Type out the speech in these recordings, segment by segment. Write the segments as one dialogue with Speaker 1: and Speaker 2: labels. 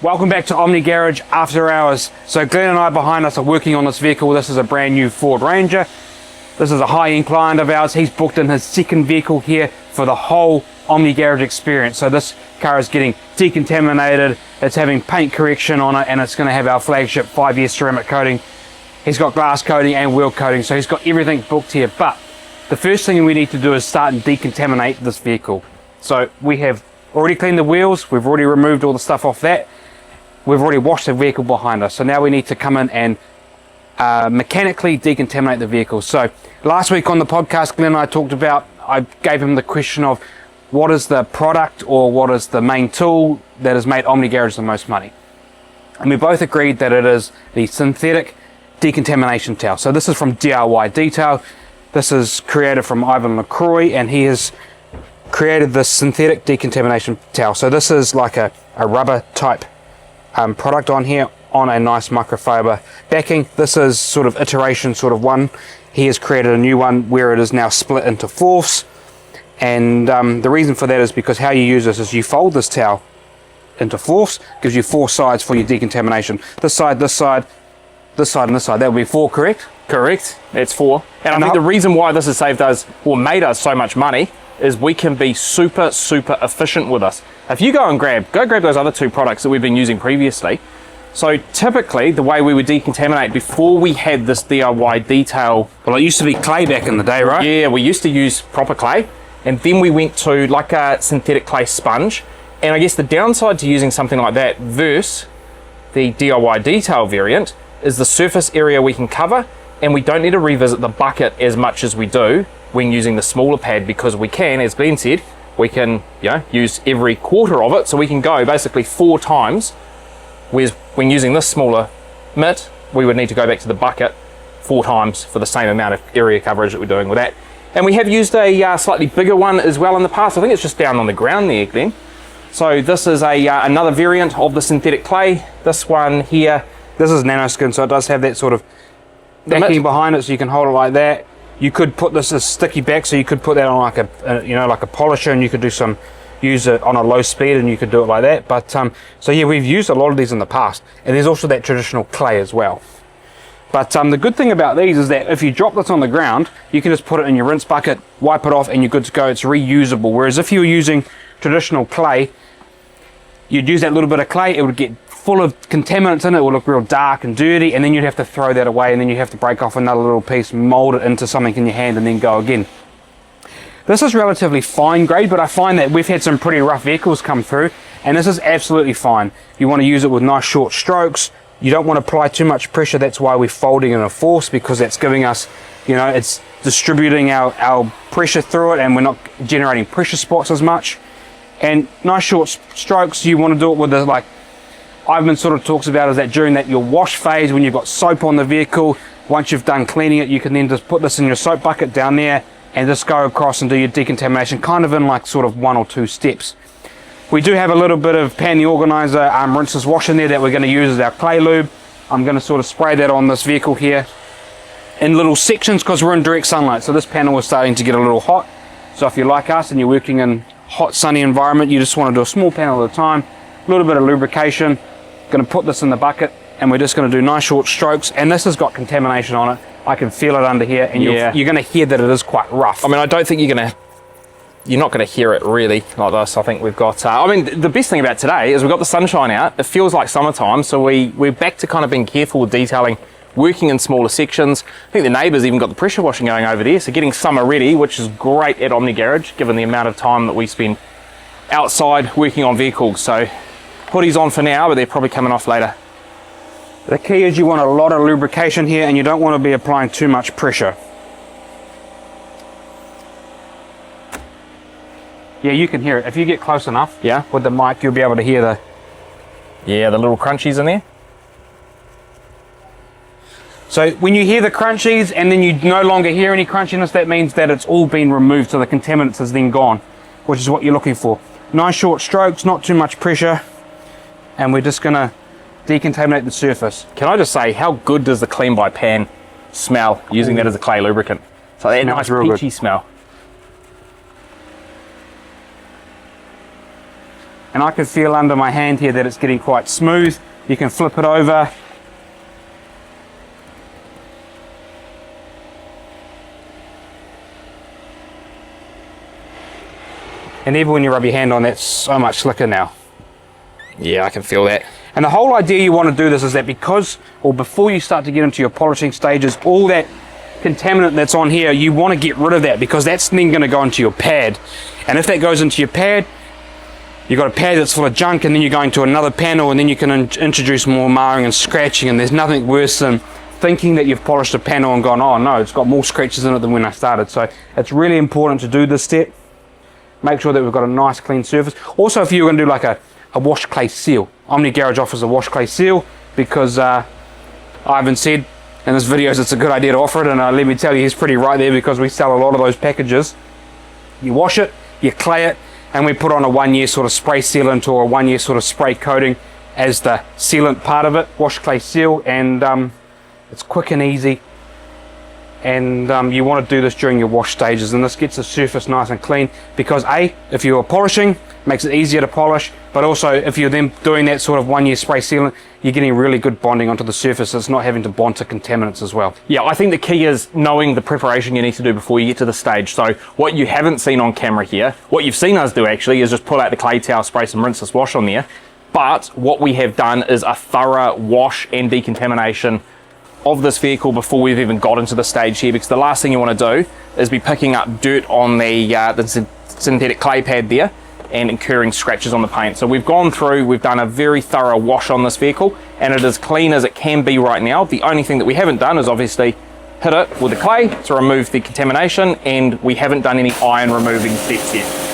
Speaker 1: Welcome back to Omni Garage After Hours. So Glenn and I behind us are working on this vehicle. This is a brand new Ford Ranger. This is a high-end client of ours. He's booked in his second vehicle here for the whole Omni Garage experience. So this car is getting decontaminated, it's having paint correction on it, and it's going to have our flagship 5-year ceramic coating. He's got glass coating and wheel coating, so he's got everything booked here. But the first thing we need to do is start and decontaminate this vehicle. So we have already cleaned the wheels, we've already removed all the stuff off that. We've already washed the vehicle behind us, so now we need to come in and mechanically decontaminate the vehicle. So last week on the podcast, Glenn and I talked about, I gave him the question of what is the product or what is the main tool that has made Omni Garage the most money. And we both agreed that it is the synthetic decontamination towel. So this is from DIY Detail. This is created from Ivan LaCroix, and he has created this synthetic decontamination towel. So this is like a rubber type product on here on a nice microfiber backing. This is sort of iteration sort of one. He has created a new one where it is now split into fourths, and the reason for that is because how you use this is you fold this towel into fourths, gives you 4 sides for your decontamination. This side, this side, this side, and this side. That would be 4, correct?
Speaker 2: Correct, it's 4. And I think the reason why this has saved us or made us so much money is we can be super efficient with this. If you go grab those other 2 products that we've been using previously. So typically the way we would decontaminate before we had this DIY Detail.
Speaker 1: Well, it used to be clay back in the day, right?
Speaker 2: Yeah, we used to use proper clay, and then we went to like a synthetic clay sponge. And I guess the downside to using something like that versus the DIY Detail variant is the surface area we can cover, and we don't need to revisit the bucket as much as we do when using the smaller pad, because we can, as Glenn said, we can use every quarter of it, so we can go basically 4 times, whereas when using this smaller mitt, we would need to go back to the bucket 4 times for the same amount of area coverage that we're doing with that. And we have used a slightly bigger one as well in the past. I think it's just down on the ground there, Glenn. So this is another variant of the synthetic clay. This one here,
Speaker 1: this is nanoskin, so it does have that sort of backing behind it, so you can hold it like that. You could put this as sticky back, so you could put that on like a polisher, and you could use it on a low speed, and you could do it like that. But so yeah, we've used a lot of these in the past, and there's also that traditional clay as well. But the good thing about these is that if you drop this on the ground, you can just put it in your rinse bucket, wipe it off, and you're good to go. It's reusable. Whereas if you were using traditional clay, you'd use that little bit of clay, it would get full of contaminants in it, will look real dark and dirty, and then you'd have to throw that away, and then you have to break off another little piece, mold it into something in your hand, and then go again. This is relatively fine grade, but I find that we've had some pretty rough vehicles come through, and this is absolutely fine. You want to use it with nice short strokes. You don't want to apply too much pressure. That's why we're folding in a force, because that's giving us, it's distributing our pressure through it, and we're not generating pressure spots as much. And nice short strokes. You want to do it with like Ivan sort of talks about, is that during your wash phase, when you've got soap on the vehicle, once you've done cleaning it, you can then just put this in your soap bucket down there and just go across and do your decontamination, kind of in like sort of 1 or 2 steps. We do have a little bit of Pan the Organizer rinseless wash in there that we're going to use as our clay lube. I'm going to sort of spray that on this vehicle here in little sections, because we're in direct sunlight, so this panel is starting to get a little hot. So if you're like us and you're working in hot sunny environment, you just want to do a small panel at a time, a little bit of lubrication. Going to put this in the bucket, and we're just going to do nice short strokes, and this has got contamination on it. I can feel it under here, and you're going to hear that it is quite rough.
Speaker 2: I mean, I don't think you're not going to hear it really like this. I think we've got the best thing about today is we've got the sunshine out. It feels like summertime, so we're back to kind of being careful with detailing, working in smaller sections. I think the neighbours even got the pressure washing going over there, so getting summer ready, which is great at Omni Garage given the amount of time that we spend outside working on vehicles. So hoodies on for now, but they're probably coming off later.
Speaker 1: The key is you want a lot of lubrication here, and you don't want to be applying too much pressure. Yeah, you can hear it. If you get close enough with the mic, you'll be able to hear the
Speaker 2: little crunchies in there.
Speaker 1: So when you hear the crunchies and then you no longer hear any crunchiness, that means that it's all been removed, so the contaminants is then gone, which is what you're looking for. Nice short strokes, not too much pressure, and we're just going to decontaminate the surface.
Speaker 2: Can I just say, how good does the Clean by Pan smell using that as a clay lubricant? So that nice peachy smell.
Speaker 1: and I can feel under my hand here that it's getting quite smooth. You can flip it over. And even when you rub your hand on, that's so much slicker now.
Speaker 2: Yeah, I can feel that.
Speaker 1: And the whole idea you want to do this is that because, or before you start to get into your polishing stages, all that contaminant that's on here, you want to get rid of that, because that's then going to go into your pad. And if that goes into your pad, you've got a pad that's full of junk, and then you're going to another panel, and then you can introduce more marring and scratching, and there's nothing worse than thinking that you've polished a panel and gone, oh no, it's got more scratches in it than when I started. So it's really important to do this step. Make sure that we've got a nice clean surface. Also, if you're going to do like a wash clay seal, Omni Garage offers a wash clay seal, because Ivan said in his videos it's a good idea to offer it, and let me tell you, he's pretty right there, because we sell a lot of those packages. You wash it, you clay it, and we put on a 1 year sort of spray sealant or a 1 year sort of spray coating as the sealant part of it, wash clay seal, and it's quick and easy. And you want to do this during your wash stages, and this gets the surface nice and clean, because if you're polishing, makes it easier to polish, but also if you're then doing that sort of 1 year spray sealant, you're getting really good bonding onto the surface. It's not having to bond to contaminants as well.
Speaker 2: Yeah, I think the key is knowing the preparation you need to do before you get to the stage. So what you haven't seen on camera here, what you've seen us do actually, is just pull out the clay towel, spray some rinseless wash on there. But what we have done is a thorough wash and decontamination of this vehicle before we've even got into the stage here, because the last thing you want to do is be picking up dirt on the synthetic clay pad there and incurring scratches on the paint. So we've gone through, we've done a very thorough wash on this vehicle, and it is clean as it can be right now. The only thing that we haven't done is obviously hit it with the clay to remove the contamination, and we haven't done any iron removing steps yet.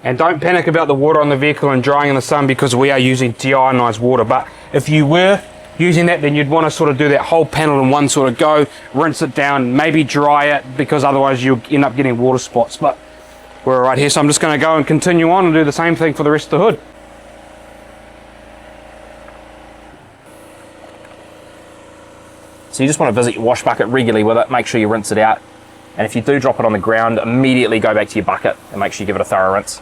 Speaker 1: And don't panic about the water on the vehicle and drying in the sun, because we are using deionized water. But if you were using that, then you'd want to sort of do that whole panel in one sort of go, rinse it down, maybe dry it, because otherwise you'll end up getting water spots. But we're right here, so I'm just going to go and continue on and do the same thing for the rest of the hood.
Speaker 2: So you just want to visit your wash bucket regularly with it, make sure you rinse it out. And if you do drop it on the ground, immediately go back to your bucket and make sure you give it a thorough rinse.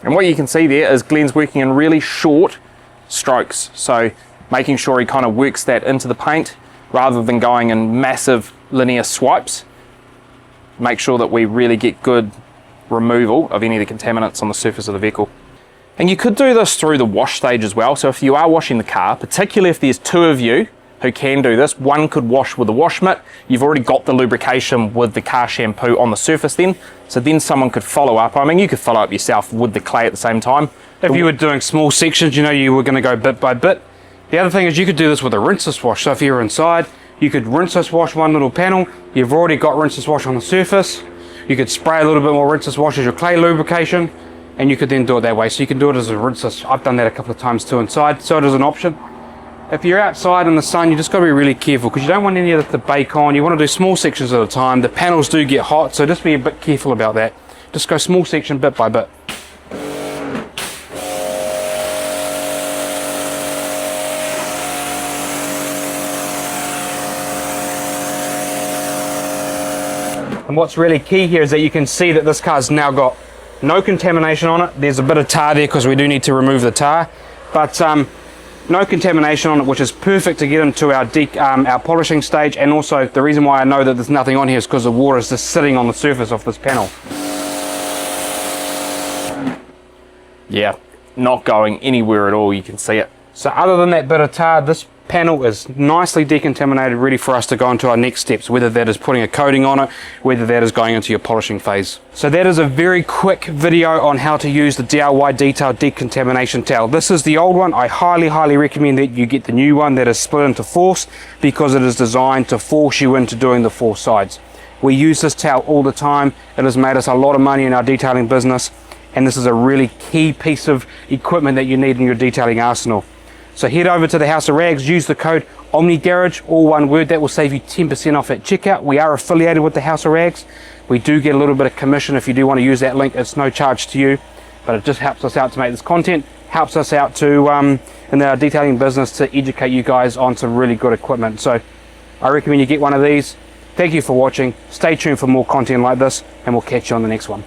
Speaker 2: And what you can see there is Glenn's working in really short strokes. So making sure he kind of works that into the paint rather than going in massive linear swipes. Make sure that we really get good removal of any of the contaminants on the surface of the vehicle. And you could do this through the wash stage as well. So if you are washing the car, particularly if there's two of you who can do this, one could wash with a wash mitt. You've already got the lubrication with the car shampoo on the surface then. So then someone could follow up. I mean, you could follow up yourself with the clay at the same time.
Speaker 1: If you were doing small sections, you know, you were going to go bit by bit. The other thing is you could do this with a rinseless wash. So if you're inside, you could rinseless wash one little panel. You've already got rinseless wash on the surface. You could spray a little bit more rinseless wash as your clay lubrication, and you could then do it that way. So you can do it as a rinseless. I've done that a couple of times too inside, so it is an option. If you're outside in the sun, you just got to be really careful, because you don't want any of it to bake on. You want to do small sections at a time. The panels do get hot, so just be a bit careful about that. Just go small section bit by bit. And what's really key here is that you can see that this car's now got no contamination on it. There's a bit of tar there because we do need to remove the tar, but no contamination on it, which is perfect to get into our polishing stage. And also the reason why I know that there's nothing on here is because the water is just sitting on the surface of this panel.
Speaker 2: Yeah, not going anywhere at all, you can see it.
Speaker 1: So other than that bit of tar, this panel is nicely decontaminated, ready for us to go into our next steps, whether that is putting a coating on it, whether that is going into your polishing phase. So that is a very quick video on how to use the DIY Detail Decontamination Towel. This is the old one. I highly recommend that you get the new one that is split into fourths, because it is designed to force you into doing the four sides. We use this towel all the time. It has made us a lot of money in our detailing business, and this is a really key piece of equipment that you need in your detailing arsenal. So head over to the House of Rags, use the code OMNIGARAGE, all one word. That will save you 10% off at checkout. We are affiliated with the House of Rags. We do get a little bit of commission if you do want to use that link. It's no charge to you, but it just helps us out to make this content, helps us out to in our detailing business to educate you guys on some really good equipment. So I recommend you get one of these. Thank you for watching. Stay tuned for more content like this, and we'll catch you on the next one.